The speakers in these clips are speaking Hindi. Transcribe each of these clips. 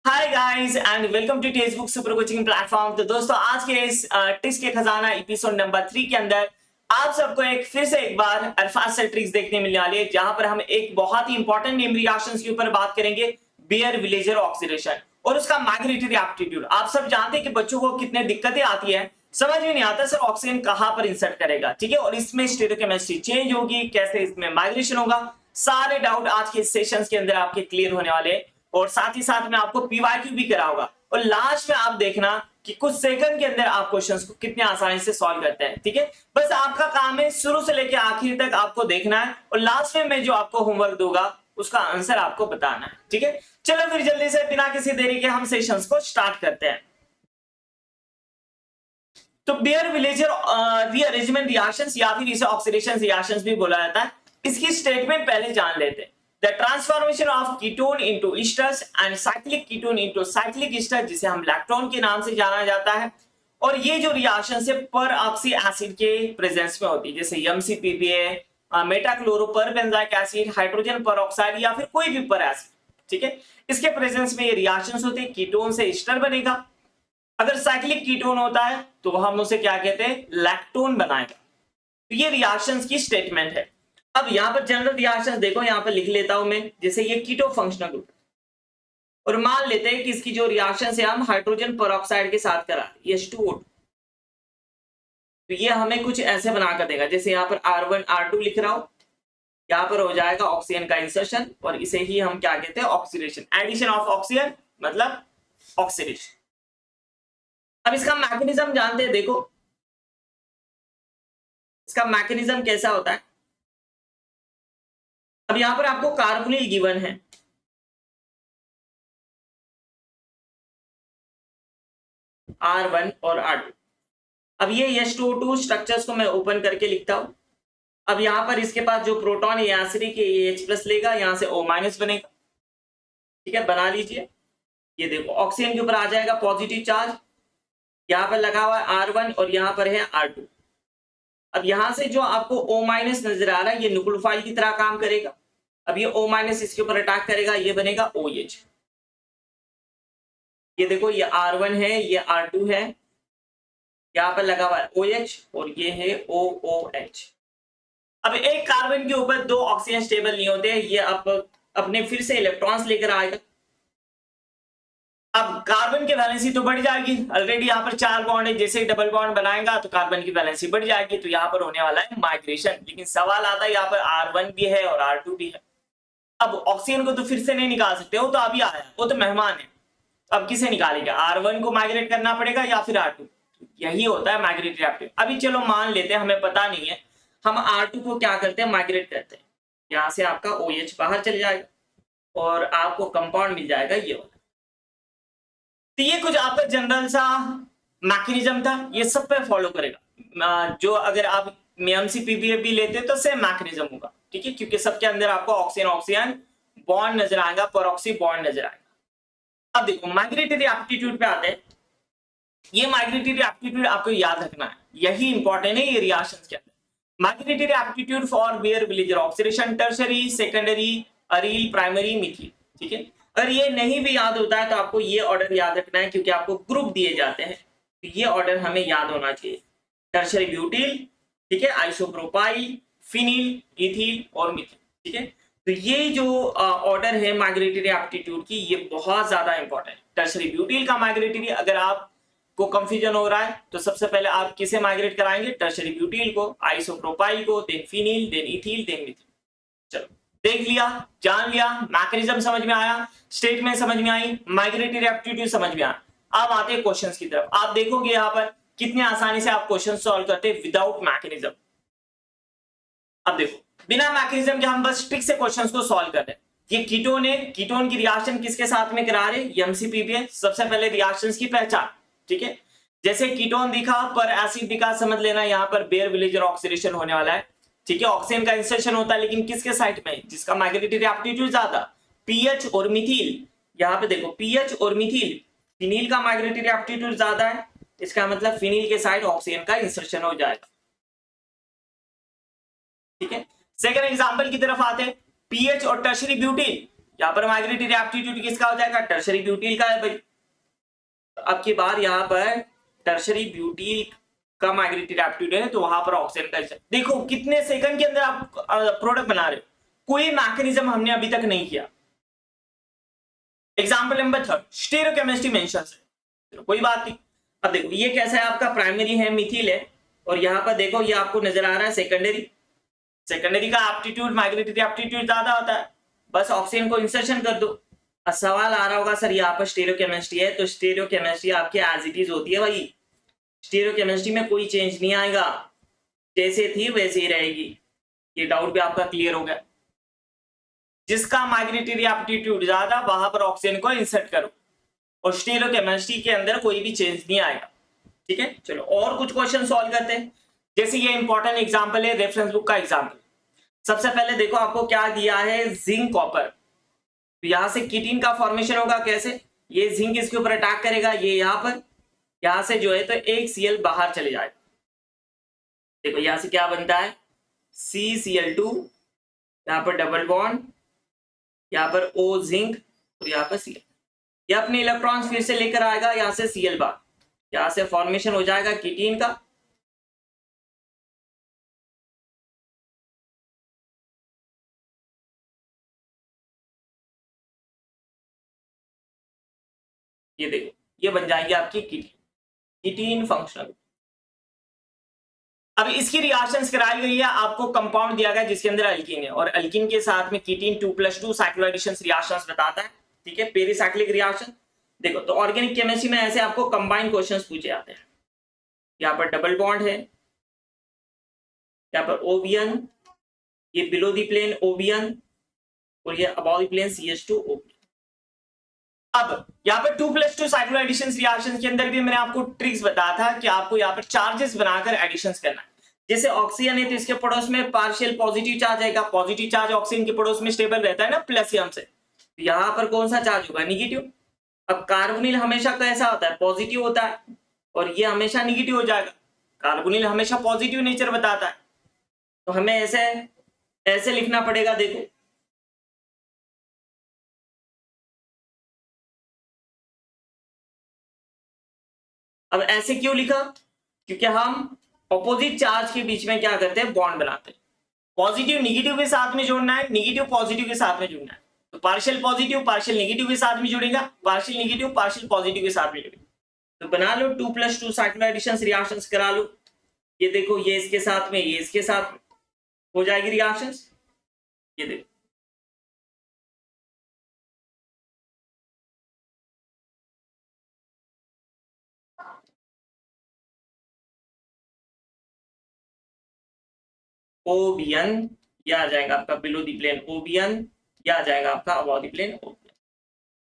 Hi guys and welcome to Testbook super coaching platform. तो दोस्तों आज के इस टिप्स के खजाना एपिसोड नंबर 3 के अंदर आप सबको फिर से एक बार अल्फाज से ट्रिक्स देखने मिलने वाली है, जहां पर हम एक बहुत ही इंपॉर्टेंट नेम रिएक्शंस के ऊपर बात करेंगे, बियर विलेजर ऑक्सीडेशन और उसका माइग्रेटरी एप्टीट्यूड। आप सब जानते हैं कि बच्चों को कितने दिक्कतें आती है, समझ में नहीं आता सर ऑक्सीजन कहां पर इंसर्ट करेगा, ठीक है, और इसमें स्टीरियोकेमिस्ट्री चेंज होगी, कैसे इसमें माइग्रेशन होगा, सारे डाउट आज के सेशंस के अंदर आपके क्लियर होने वाले हैं। और साथ ही साथ में आपको पीवाईक्यू भी कराऊंगा और लास्ट में आप देखना कि कुछ सेकंड के अंदर आप क्वेश्चंस को कितने आसानी से सॉल्व करते हैं, ठीक है। बस आपका काम है शुरू से लेकर आखिर तक आपको देखना है और लास्ट में मैं जो आपको होमवर्क दूंगा उसका आंसर आपको बताना है, ठीक है। चलो फिर जल्दी से बिना किसी देरी के हम सेशंस को स्टार्ट करते हैं। तो बियर विलेजर रीअरेंजमेंट रिएक्शंस या फिर इसे ऑक्सीडेशन रिएक्शंस भी बोला जाता है। इसकी स्टेटमेंट पहले जान लेते हैं। The transformation of ketone into esters and cyclic ketone into cyclic Easter, जिसे हम लैक्टोन के नाम से जाना जाता है। और ये जो रिएक्शन है पर ऑक्सी एसिड के प्रेजेंस में होती है, जैसे MCPPA, मेटाक्लोरोपरबेंजाइक एसिड, हाइड्रोजन परऑक्साइड या फिर कोई भी पर एसिड, ठीक है। इसके प्रेजेंस में ये रिएक्शंस होते हैं, कीटोन से ईस्टर बनेगा। अगर साइक्लिक कीटोन होता है तो हम उसे क्या कहते हैं, लैक्टोन बनाएगा। तो ये रिएक्शंस की स्टेटमेंट है। अब यहां पर जनरल रिएक्शंस देखो, यहां पर लिख लेता हूं मैं, जैसे ये कीटो फंक्शनल ग्रुप और मान लेते हैं कि इसकी जो रिएक्शन है हम हाइड्रोजन परऑक्साइड के साथ करा H2O2, तो ये हमें कुछ ऐसे बनाकर देगा, जैसे यहां पर R1 R2 लिख रहा हूं, यहां पर हो जाएगा ऑक्सीजन का इंसर्शन और इसे ही हम क्या कहते हैं, ऑक्सीडेशन, एडिशन ऑफ ऑक्सीजन मतलब ऑक्सीडेशन। अब इसका मैकेनिज्म जानते हैं, देखो इसका मैकेनिज्म कैसा होता है। अब यहां पर आपको कार्बोनिल गिवन है, R1 और R2। अब ये H2O2 स्ट्रक्चर्स को मैं ओपन करके लिखता हूं। अब यहां पर इसके पास जो प्रोटॉन है एसिडिक है, ये H+ लेगा, यहां से O- बनेगा, ठीक है, बना लीजिए। ये देखो ऑक्सीजन के ऊपर आ जाएगा पॉजिटिव चार्ज, यहां पर लगा हुआ है R1 और यहां पर है R2। अब यहां से जो आपको O- नजर आ रहा है, ये न्यूक्लियोफाइल की तरह काम करेगा। अब ये O- इसके ऊपर अटैक करेगा, ये बनेगा OH। ये देखो ये R1 है, ये R2 है, यहाँ पर लगा हुआ है OH और ये है OOH। अब एक कार्बन के ऊपर दो ऑक्सीजन स्टेबल नहीं होते, ये अब अपने फिर से इलेक्ट्रॉन्स लेकर आएगा। अब कार्बन की वैलेंसी तो बढ़ जाएगी, ऑलरेडी यहाँ पर 4 बॉन्ड है, जैसे ही डबल बॉन्ड बनाएगा तो कार्बन की वैलेंसी बढ़ जाएगी, तो यहाँ पर होने वाला है माइग्रेशन। लेकिन सवाल आता है यहाँ पर R1 भी है और R2 भी है। अब ऑक्सीजन को तो फिर से नहीं निकाल सकते, वो तो अभी आया, वो तो मेहमान है। अब किसे निकालेगा, R1 को माइग्रेट करना पड़ेगा या फिर R2। यही होता है माइग्रेटरी एप्टीट्यूड। अभी चलो मान लेते हैं हमें पता नहीं है, हम R2 को क्या करते हैं, माइग्रेट करते हैं। यहां से आपका OH बाहर चले जाएगा और आपको कंपाउंड मिल जाएगा ये वाला। तो ये कुछ आपका जनरल सा मैकेनिज्म था, ये सब पे फॉलो करेगा। जो अगर आप MCPPA भी लेते तो सेम मैकेनिज्म होगा, ठीक है, क्योंकि सबके अंदर आपको ऑक्सीजन ऑक्सीजन बॉन्ड नजर आएगा, परऑक्सी बॉन्ड नजर आएगा। अब देखो माइग्रेटरी एप्टीट्यूड पे आते हैं। ये माइग्रेटरी एप्टीट्यूड आपको याद रखना है, यही इंपॉर्टेंट है ये रिएक्शंस के अंदर। Migratory aptitude for Baeyer Villiger oxidation, tertiary, secondary, aryl, primary, methyl, ठीक है। अगर ये नहीं भी याद होता है तो आपको ये ऑर्डर याद रखना है, क्योंकि आपको ग्रुप दिए जाते हैं, तो ये ऑर्डर हमें याद होना चाहिए। टर्शरी ब्यूटिल, ठीक है, आइसोप्रोपाइल, फिनिल, इथिल और मिथिल, ठीक है। तो ये जो ऑर्डर है माइग्रेटरी एप्टीट्यूड की, ये बहुत ज्यादा इंपॉर्टेंट है। टर्शरी ब्यूटिल का माइग्रेटरी, अगर आप को कंफ्यूजन हो रहा है तो सबसे पहले आप किसे माइग्रेट कराएंगे, टर्शरी ब्यूटिल को, आइसोप्रोपाइल को, then phenyl, then ethyl, then methyl. चलो देख लिया, जान लिया, मैकेनिज्म समझ में आया, स्टेटमेंट समझ में आई, माइग्रेटरी एप्टीट्यूड समझ में आया। अब आते हैं क्वेश्चंस की तरफ। आप देखोगे यहाँ पर कितने आसानी से आप क्वेश्चन सॉल्व करते हैं विदाउट मैकेनिज्म। अब देखो बिना मैकेनिज्म के हम बस ट्रिक से क्वेश्चंस को सॉल्व कर रहे हैं। ये कीटोन है, कीटोन की रिएक्शन किसके साथ में करा रहे, MCPPA। सबसे पहले रिएक्शंस की पहचान, ठीक है, जैसे कीटोन दिखा पर एसिड दिखा, समझ लेना यहाँ पर बेयर विलेजर ऑक्सीडेशन होने वाला है, ठीक है। ऑक्सीजन का इंसर्शन होता है, लेकिन किसके साइड में, जिसका माइग्रेटरी एप्टीट्यूड ज्यादा, पीएच और मिथिल। यहाँ पे देखो पीएच और मिथिल, फिनिल का माइग्रेटरी एप्टीट्यूड ज्यादा है, इसका मतलब फिनिल के साइड ऑक्सीजन का इंसर्शन हो जाएगा, ठीक है। सेकंड एग्जांपल की तरफ आते हैं, पीएच और टर्शरी ब्यूटिल। यहाँ पर माइग्रेटरी एप्टीट्यूड किसका हो जाएगा, टर्शरी ब्यूटील का है भाई। अब की बार यहाँ पर टर्शरी ब्यूटील का माइग्रेटरी एप्टीट्यूड है तो वहां पर ऑक्सीजन का देखो कितने सेकंड के अंदर आप प्रोडक्ट बना रहे हो, कोई मैकेनिज्म हमने अभी तक नहीं किया। एग्जाम्पल नंबर 3 स्टेरियोकेमिस्ट्री मेंशन है, कोई बात नहीं। अब देखो ये कैसा है, आपका प्राइमरी है मिथिल है, और यहाँ पर देखो ये आपको नजर आ रहा है सेकेंडरी। सेकेंडरी का एप्टीट्यूड माइग्रेटरी एप्टीट्यूड ज्यादा होता है, बस ऑक्सीजन को इंसर्शन कर दो। अब सवाल आ रहा होगा सर यहाँ पर स्टेरियोकेमिस्ट्री है, तो स्टेरियोकेमिस्ट्री आपकी एज इट इज होती है भाई, स्टेरियोकेमिस्ट्री में कोई चेंज नहीं आएगा, जैसे थी वैसे ही रहेगी। ये डाउट भी आपका क्लियर हो गया। जिसका माइग्रेटरी एप्टीट्यूड ज्यादा वहां पर ऑक्सीजन को इंसर्ट करो, और स्टेरियोकेमिस्ट्री के अंदर कोई भी चेंज नहीं आएगा। ठीक है, चलो और कुछ क्वेश्चन सॉल्व करते हैं। जैसे ये इंपॉर्टेंट एग्जांपल है, रेफरेंस बुक का एग्जांपल। सबसे पहले देखो आपको क्या दिया है, जिंक कॉपर। तो यहां से कीटीन का फॉर्मेशन होगा कैसे, ये जिंक इसके ऊपर अटैक करेगा, ये यहाँ पर, यहां से जो है तो एक Cl बाहर चले जाएगा। देखो यहां से क्या बनता है, CCl2, यहाँ पर डबल बॉन्ड, यहाँ पर O जिंक, और यहाँ पर Cl। ये अपने इलेक्ट्रॉन्स फिर से लेकर आएगा यहाँ से Cl बार, यहाँ से फॉर्मेशन हो जाएगा कीटीन का। ये देखो ये बन जाएगी आपकी कीटीन, कीटीन फंक्शनल। अब इसकी रिएक्शंस कराई गई है, आपको कंपाउंड दिया गया जिसके अंदर अल्कीन है, और अल्कीन के साथ में कीटीन 2+2 साइक्लोएडिशन रिएक्शंस बताता है। ठीक है, पेरिसाइक्लिक रिएक्शन। देखो तो ऑर्गेनिक केमिस्ट्री में ऐसे आपको कंबाइन क्वेश्चंस पूछे जाते हैं। यहाँ पर डबल बॉन्ड है, यहाँ पर ओबियन, ये बिलो द प्लेन ओबियन, और ये अबव द प्लेन CH2O। अब यहाँ पर 2+2 साइक्लोएडिशन रिएक्शन के अंदर भी मैंने आपको ट्रिक्स बताया था कि आपको यहाँ पर चार्जेस बनाकर एडिशंस करना है। जैसे ऑक्सीजन है तो इसके पड़ोस में पार्शियल पॉजिटिव चार्ज आएगा, पॉजिटिव चार्ज ऑक्सीजन के पड़ोस में स्टेबल रहता है ना प्लसियम से, तो यहाँ पर कौन सा चार्ज होगा, निगेटिव। अब कार्बोनिल हमेशा कैसा होता है, पॉजिटिव होता है, और ये हमेशा निगेटिव हो जाएगा। कार्बोनिल हमेशा पॉजिटिव नेचर बताता है, तो हमें ऐसे ऐसे लिखना पड़ेगा। देखो अब ऐसे क्यों लिखा, क्योंकि हम ऑपोजिट चार्ज के बीच में क्या करते हैं, बॉन्ड बनाते हैं। पॉजिटिव निगेटिव के साथ में जोड़ना है, निगेटिव पॉजिटिव के साथ में जुड़ना है, तो पार्शियल पॉजिटिव पार्शियल निगेटिव के साथ में जुड़ेगा, पार्शियल निगेटिव पार्शियल पॉजिटिव के साथ में जुड़ेगा। तो बना लो 2+2 साइक्लोएडिशन रिएक्शंस करा लो। ये देखो ये इसके साथ में, ये इसके साथ हो जाएगी रिएक्शंस। ये देखो ओबियन, ये आ जाएगा आपका बिलो द प्लेन ओबियन, ये आ जाएगा आपका अबव द प्लेन ओबियन।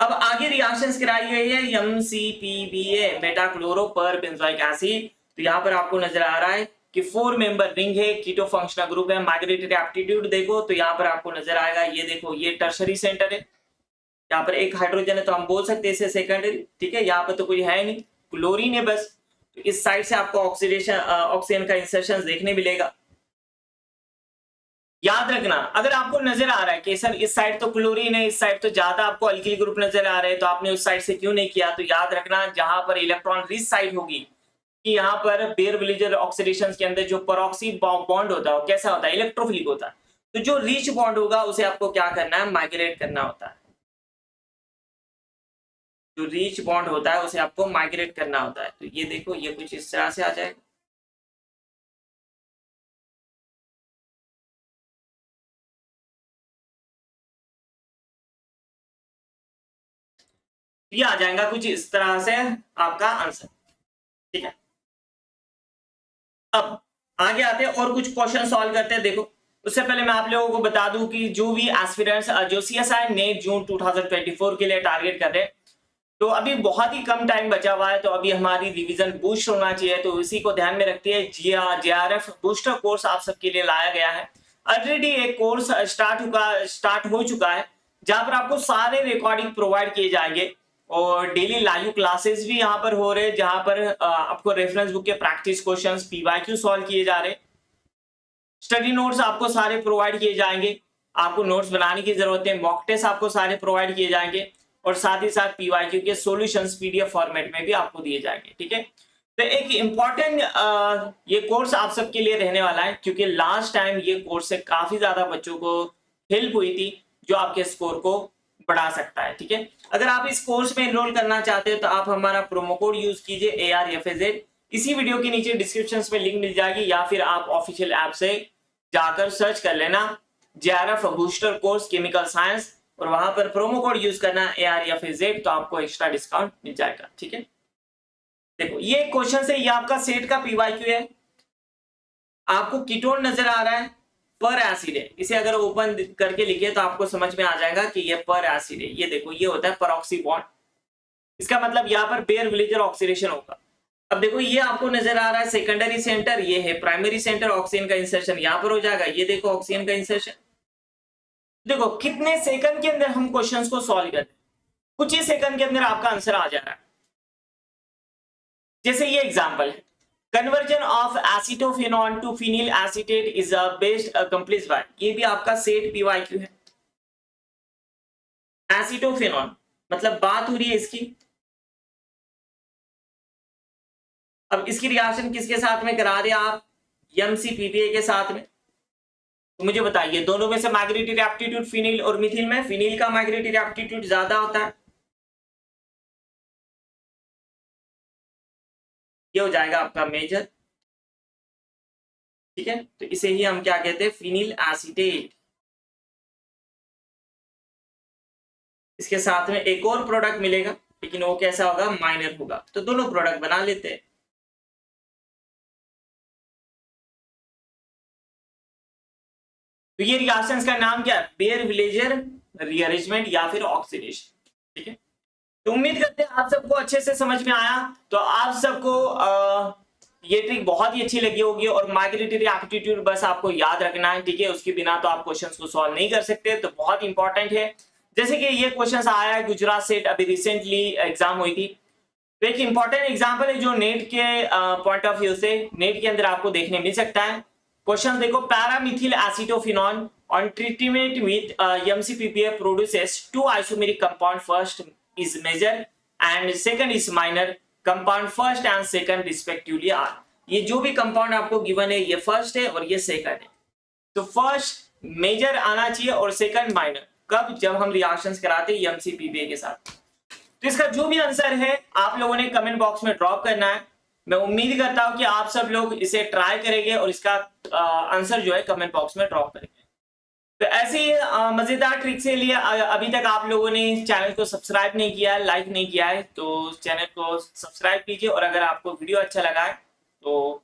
अब आगे रिएक्शंस कराई गई है MCPBA बेटा क्लोरो पर बेंजोइक एसिड। तो यहाँ पर आपको नजर आ रहा है कि 4 मेंबर रिंग है, कीटो फंक्शनल ग्रुप है। माइग्रेटरी एप्टीट्यूड देखो तो यहाँ पर आपको नजर आएगा, ये देखो ये टर्शरी सेंटर है, यहाँ पर एक हाइड्रोजन है तो हम बोल सकते हैं इसे सेकेंडरी। ठीक है, यहाँ पर तो कोई है नहीं, क्लोरीन है बस, तो इस साइड से आपको ऑक्सीडेशन ऑक्सीजन का इंसर्शन देखने मिलेगा। याद रखना अगर आपको नजर आ रहा है कि सर इस साइड तो क्लोरीन है, इस साइड तो ज्यादा आपको अल्किल ग्रुप नजर आ रहे हैं, तो आपने उस साइड से क्यों नहीं किया, तो याद रखना जहां पर इलेक्ट्रॉन रिच साइड होगी कि यहाँ पर बेयर विलेजर ऑक्सीडेशन के अंदर जो परऑक्सी बॉन्ड होता है कैसा होता है, इलेक्ट्रोफिलिक होता है। तो जो रिच बॉन्ड होगा उसे आपको क्या करना है, माइग्रेट करना होता है। जो रिच बॉन्ड होता है उसे आपको माइग्रेट करना होता है। तो ये देखो ये कुछ इस तरह से आ जाएगा। ये आ जाएगा कुछ इस तरह से आपका आंसर। ठीक है, अब आगे आते हैं और कुछ क्वेश्चन सॉल्व करते हैं। देखो उससे पहले मैं आप लोगों को बता दूं कि जो भी एस्पिरेंट्स जो CSI नेट जून 2024 के लिए टारगेट कर रहे हैं, तो अभी बहुत ही कम टाइम बचा हुआ है, तो अभी हमारी रिवीजन बूस्ट होना चाहिए, तो इसी को ध्यान में रखते हैं JRF बूस्टर कोर्स आप सबके लिए लाया गया है। ऑलरेडी एक कोर्स स्टार्ट हो चुका है जहां पर आपको सारे रिकॉर्डिंग प्रोवाइड किए जाएंगे, और डेली लाइव क्लासेस भी यहाँ पर हो रहे हैं जहां पर आपको रेफरेंस बुक के प्रैक्टिस क्वेश्चंस PYQ सॉल्व किए जा रहे हैं। स्टडी नोट्स आपको सारे प्रोवाइड किए जाएंगे। आपको नोट्स बनाने की जरूरत है, मॉक टेस्ट आपको सारे प्रोवाइड किए जाएंगे और साथ ही साथ पीवाईक्यू के सॉल्यूशंस पीडीएफ फॉर्मेट में भी आपको दिए जाएंगे। ठीक है, तो एक इम्पॉर्टेंट ये कोर्स आप सबके लिए रहने वाला है, क्योंकि लास्ट टाइम ये कोर्स से काफी ज्यादा बच्चों को हेल्प हुई थी, जो आपके स्कोर को बढ़ा सकता है। ठीक है, अगर आप इस कोर्स में एनरोल करना चाहते हो तो आप हमारा प्रोमो कोड यूज कीजिए ARFAZ, इसी वीडियो के नीचे डिस्क्रिप्शन में लिंक मिल जाएगी, या फिर आप ऑफिशियल ऐप से जाकर सर्च कर लेना JRF booster course chemical science और वहां पर प्रोमो कोड यूज करना ARFAZ, तो आपको एक्स्ट्रा डिस्काउंट मिल जाएगा। ठीक है, देखो ये क्वेश्चन है, ये आपका सेट का पीवाईक्यू है। आपको कीटोन नजर आ रहा है, पर एसिड है, इसे अगर ओपन करके लिखे तो आपको समझ में आ जाएगा कि ये पर एसिड है। ये देखो ये होता है परऑक्सी बॉन्ड, इसका मतलब यहाँ पर बेयर विलेजर ऑक्सीडेशन होगा। अब देखो ये आपको नजर आ रहा है सेकेंडरी सेंटर, ये है प्राइमरी सेंटर, ऑक्सीजन का इंसर्शन यहाँ पर हो जाएगा। ये देखो ऑक्सीजन का इंसर्शन, देखो कितने सेकंड के अंदर हम क्वेश्चंस को सॉल्व करते हैं, कुछ ही सेकंड के अंदर आपका आंसर आ जा रहा है। जैसे ये एग्जांपल है, conversion of acetophenone to phenyl acetate is best accomplish by, ये भी आपका सेट पीवाईक्यू है। एसिटोफेनॉन मतलब बात हो रही है इसकी, अब इसकी रिएक्शन किसके साथ में करा रहे आप, MCPPA के साथ में। तो मुझे बताइए दोनों में से माइग्रेटरी एप्टीट्यूड फिनिल और मिथिल में फिनिल का माइग्रेटरी एप्टीट्यूड ज्यादा होता है, ये हो जाएगा आपका मेजर। ठीक है, तो इसे ही हम क्या कहते हैं, फिनिल एसीटेट। इसके साथ में एक और प्रोडक्ट मिलेगा, लेकिन वो कैसा होगा, माइनर होगा, तो दोनों प्रोडक्ट बना लेते हैं। तो ये रिएक्शंस का नाम क्या है, बेयर विलेजर रीअरेंजमेंट या फिर ऑक्सीडेशन। ठीक है, तो उम्मीद करते हैं आप सबको अच्छे से समझ में आया। तो आप सबको ये ट्रिक बहुत ही अच्छी लगी होगी, और माइग्रेटरी एप्टीट्यूड बस आपको याद रखना है। ठीक है, उसके बिना तो आप क्वेश्चंस को सॉल्व नहीं कर सकते, तो बहुत इंपॉर्टेंट है। जैसे कि ये क्वेश्चंस आया है गुजरात सेट, अभी रिसेंटली एग्जाम हुई थी, तो एक इंपॉर्टेंट एग्जाम्पल है जो नेट के पॉइंट ऑफ व्यू से नेट के अंदर आपको देखने मिल सकता है। क्वेश्चन देखो, paramethyl acetophenone on treatment with MCPPA produces two isomeric compound, first is major and second is minor, compound first and second respectively are। ये जो भी कंपाउंड आपको गिवन है, ये फर्स्ट है और ये सेकंड है, तो फर्स्ट मेजर आना चाहिए और सेकंड माइनर, कब, जब हम रिएक्शंस कराते हैं MCPPA के साथ। तो इसका जो भी आंसर है आप लोगों ने कमेंट बॉक्स में ड्रॉप करना है। मैं उम्मीद करता हूं कि आप सब लोग इसे ट्राई करेंगे और इसका आंसर जो है कमेंट बॉक्स में ड्रॉप करेंगे। तो ऐसे ही मजेदार ट्रिक से लिए अभी तक आप लोगों ने चैनल को सब्सक्राइब नहीं किया है, लाइक नहीं किया है, तो चैनल को सब्सक्राइब कीजिए, और अगर आपको वीडियो अच्छा लगा है तो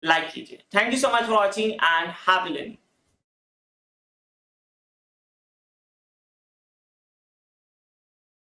लाइक कीजिए। Thank you so much for watching and happy learning.